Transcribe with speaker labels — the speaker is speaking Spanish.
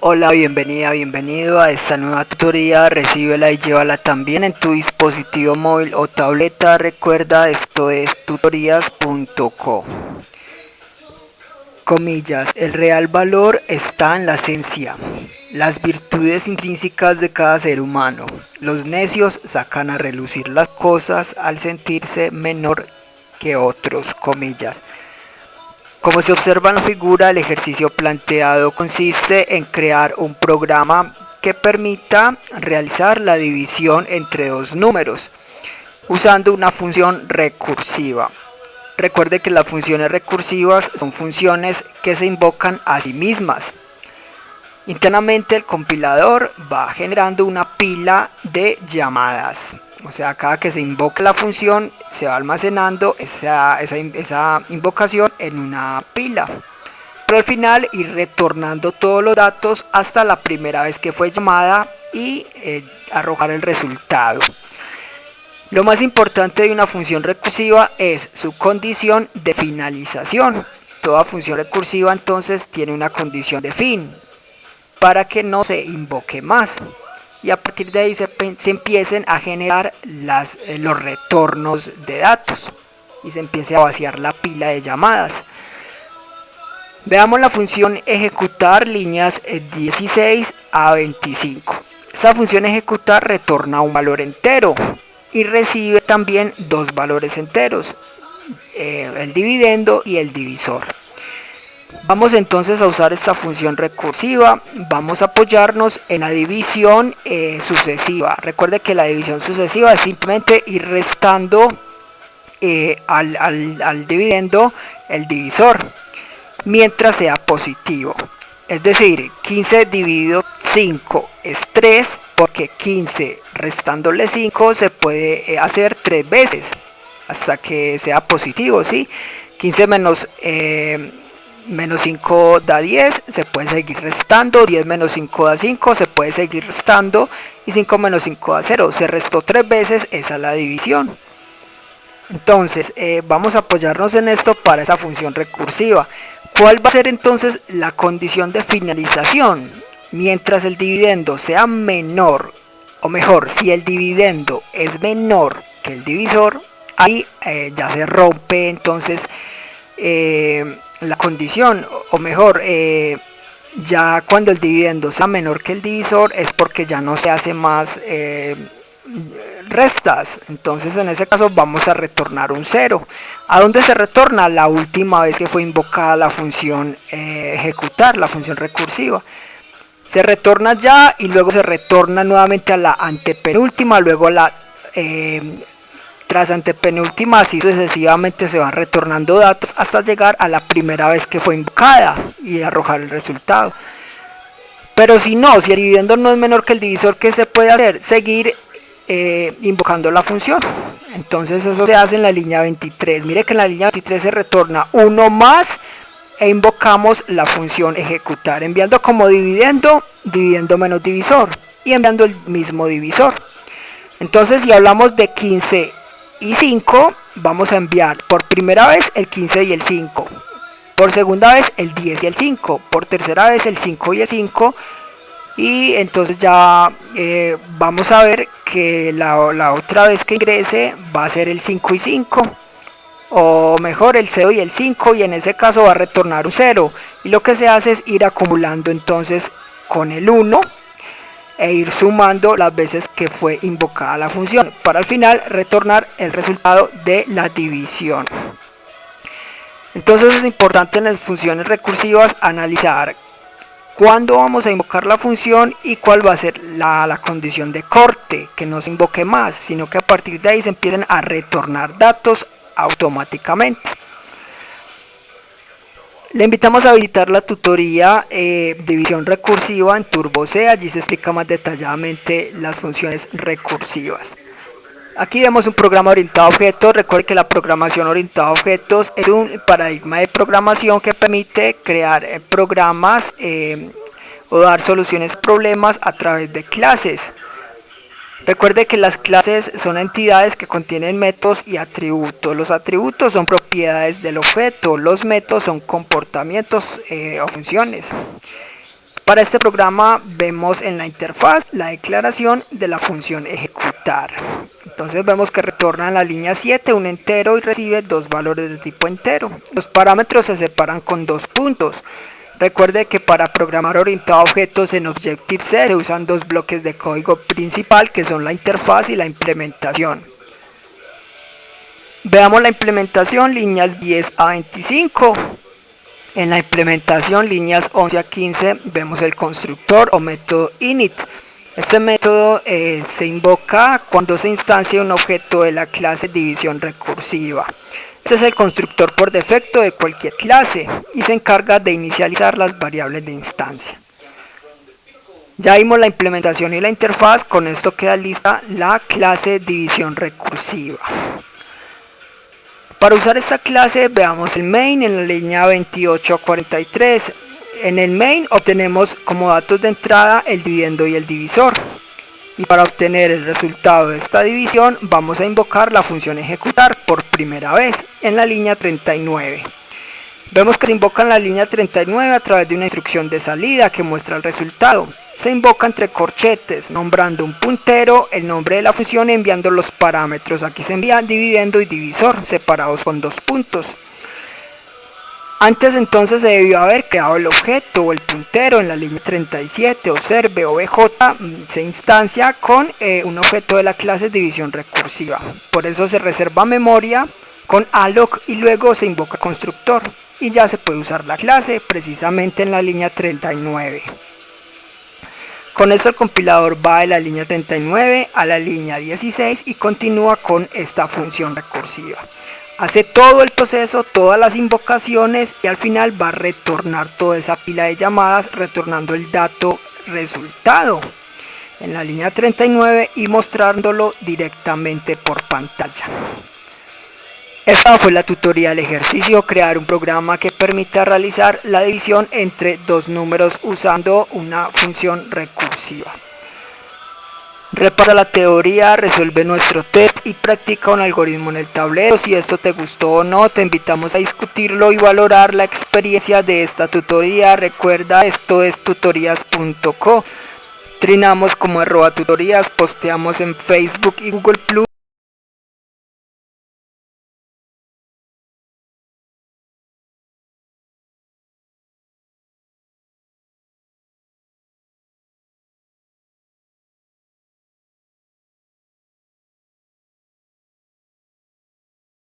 Speaker 1: Hola, bienvenida, bienvenido a esta nueva tutoría. Recíbela y llévala también en tu dispositivo móvil o tableta. Recuerda, esto es tutorías.co. Comillas, el real valor está en la esencia, las virtudes intrínsecas de cada ser humano. Los necios sacan a relucir las cosas al sentirse menor que otros, comillas. Como se observa en la figura, el ejercicio planteado consiste en crear un programa que permita realizar la división entre dos números usando una función recursiva. Recuerde que las funciones recursivas son funciones que se invocan a sí mismas. Internamente el compilador va generando una pila de llamadas. O sea, cada que se invoca la función se va almacenando esa invocación en una pila. Pero al final ir retornando todos los datos hasta la primera vez que fue llamada y arrojar el resultado. Lo más importante de una función recursiva es su condición de finalización. Toda función recursiva entonces tiene una condición de fin para que no se invoque más. Y a partir de ahí se empiecen a generar los retornos de datos y se empiece a vaciar la pila de llamadas. Veamos la función ejecutar líneas 16 a 25. Esa función ejecutar retorna un valor entero y recibe también dos valores enteros, el dividendo y el divisor. Vamos entonces a usar esta función recursiva. Vamos a apoyarnos en la división sucesiva. Recuerde que la división sucesiva es simplemente ir restando al dividendo el divisor mientras sea positivo. Es decir, 15 dividido 5 es 3, porque 15 restándole 5 se puede hacer 3 veces hasta que sea positivo, ¿sí? 15 menos 5 da 10, se puede seguir restando, 10 menos 5 da 5, se puede seguir restando, y 5 menos 5 da 0, se restó 3 veces, esa es la división. Entonces, vamos a apoyarnos en esto para esa función recursiva. ¿Cuál va a ser entonces la condición de finalización? Mientras el dividendo sea menor, o mejor, si el dividendo es menor que el divisor, ahí ya se rompe entonces la condición, o mejor, ya cuando el dividendo sea menor que el divisor es porque ya no se hace más restas. Entonces en ese caso vamos a retornar un 0. ¿A dónde se retorna? La última vez que fue invocada la función ejecutar, la función recursiva. Se retorna ya y luego se retorna nuevamente a la antepenúltima, luego la tras antepenúltima, así sucesivamente se van retornando datos hasta llegar a la primera vez que fue invocada y arrojar el resultado. Pero si no, si el dividendo no es menor que el divisor, ¿qué se puede hacer? Seguir invocando la función. Entonces eso se hace en la línea 23. Mire que en la línea 23 se retorna 1 más e invocamos la función ejecutar, enviando como dividendo menos divisor y enviando el mismo divisor. Entonces si hablamos de 15 y 5, vamos a enviar por primera vez el 15 y el 5, por segunda vez el 10 y el 5, por tercera vez el 5 y el 5, y entonces ya vamos a ver que la otra vez que ingrese va a ser el 5 y 5, o mejor el 0 y el 5, y en ese caso va a retornar un 0, y lo que se hace es ir acumulando entonces con el 1 e ir sumando las veces que fue invocada la función para al final retornar el resultado de la división. Entonces es importante en las funciones recursivas analizar cuándo vamos a invocar la función y cuál va a ser la condición de corte, que no se invoque más, sino que a partir de ahí se empiecen a retornar datos automáticamente. Le invitamos a visitar la tutoría división recursiva en Turbo C, allí se explica más detalladamente las funciones recursivas. Aquí vemos un programa orientado a objetos. Recuerde que la programación orientada a objetos es un paradigma de programación que permite crear programas o dar soluciones a problemas a través de clases. Recuerde que las clases son entidades que contienen métodos y atributos. Los atributos son propiedades del objeto, los métodos son comportamientos o funciones. Para este programa vemos en la interfaz la declaración de la función ejecutar. Entonces vemos que retorna en la línea 7 un entero y recibe dos valores de tipo entero. Los parámetros se separan con 2 puntos. Recuerde que para programar orientado a objetos en Objective-C se usan dos bloques de código principal que son la interfaz y la implementación. Veamos la implementación, líneas 10 a 25. En la implementación, líneas 11 a 15, vemos el constructor o método init. Este método se invoca cuando se instancia un objeto de la clase división recursiva. Este es el constructor por defecto de cualquier clase y se encarga de inicializar las variables de instancia. Ya vimos la implementación y la interfaz, con esto queda lista la clase división recursiva. Para usar esta clase veamos el main en la línea 28 a 43. En el main obtenemos como datos de entrada el dividendo y el divisor. Y para obtener el resultado de esta división vamos a invocar la función ejecutar por primera vez en la línea 39. Vemos que se invoca en la línea 39 a través de una instrucción de salida que muestra el resultado. Se invoca entre corchetes, nombrando un puntero, el nombre de la función y enviando los parámetros. Aquí se envía dividendo y divisor, separados con 2 puntos. Antes entonces se debió haber creado el objeto o el puntero en la línea 37. Observe, obj se instancia con un objeto de la clase división recursiva. Por eso se reserva memoria con alloc y luego se invoca constructor. Y ya se puede usar la clase precisamente en la línea 39. Con esto el compilador va de la línea 39 a la línea 16 y continúa con esta función recursiva. Hace todo el proceso, todas las invocaciones y al final va a retornar toda esa pila de llamadas retornando el dato resultado en la línea 39 y mostrándolo directamente por pantalla. Esta fue la tutorial ejercicio, crear un programa que permita realizar la división entre dos números usando una función recursiva. Repasa la teoría, resuelve nuestro test y practica un algoritmo en el tablero. Si esto te gustó o no, te invitamos a discutirlo y valorar la experiencia de esta tutoría. Recuerda, esto es tutorías.co. Trinamos como @tutorías, posteamos en Facebook y Google+.